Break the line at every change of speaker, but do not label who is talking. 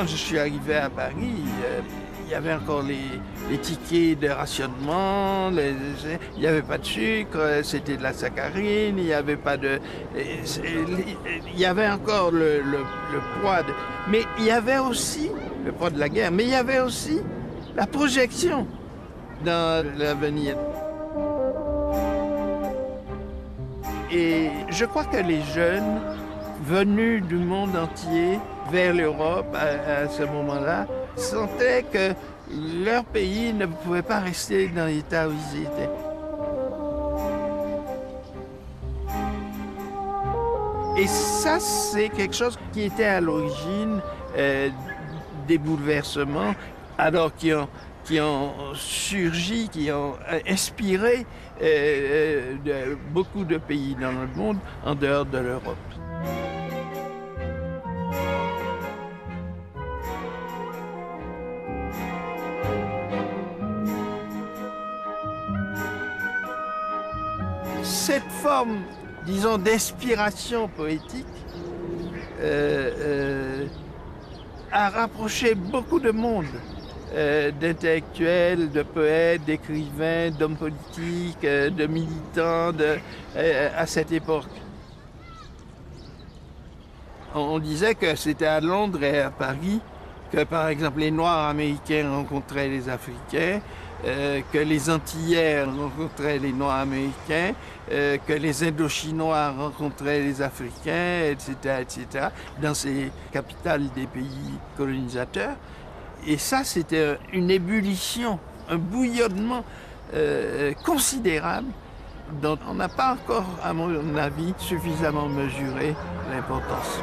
quand je suis arrivé à Paris, il y avait encore les tickets de rationnement, il n'y avait pas de sucre, c'était de la saccharine, il n'y avait pas de... Il y avait encore le poids de... Mais il y avait aussi le poids de la guerre, mais il y avait aussi la projection dans l'avenir. Et je crois que les jeunes venus du monde entier vers l'Europe à ce moment-là sentaient que leur pays ne pouvait pas rester dans l'état où ils étaient. Et ça, c'est quelque chose qui était à l'origine des bouleversements, alors qui ont surgi, qui ont inspiré beaucoup de pays dans le monde en dehors de l'Europe. Cette forme, disons, d'inspiration poétique a rapproché beaucoup de monde, d'intellectuels, de poètes, d'écrivains, d'hommes politiques, de militants à cette époque. On disait que c'était à Londres et à Paris que, par exemple, les Noirs américains rencontraient les Africains, que les Antillais rencontraient les Noirs américains, que les Indochinois rencontraient les Africains, etc., etc., dans ces capitales des pays colonisateurs. Et ça, c'était une ébullition, un bouillonnement considérable dont on n'a pas encore, à mon avis, suffisamment mesuré l'importance.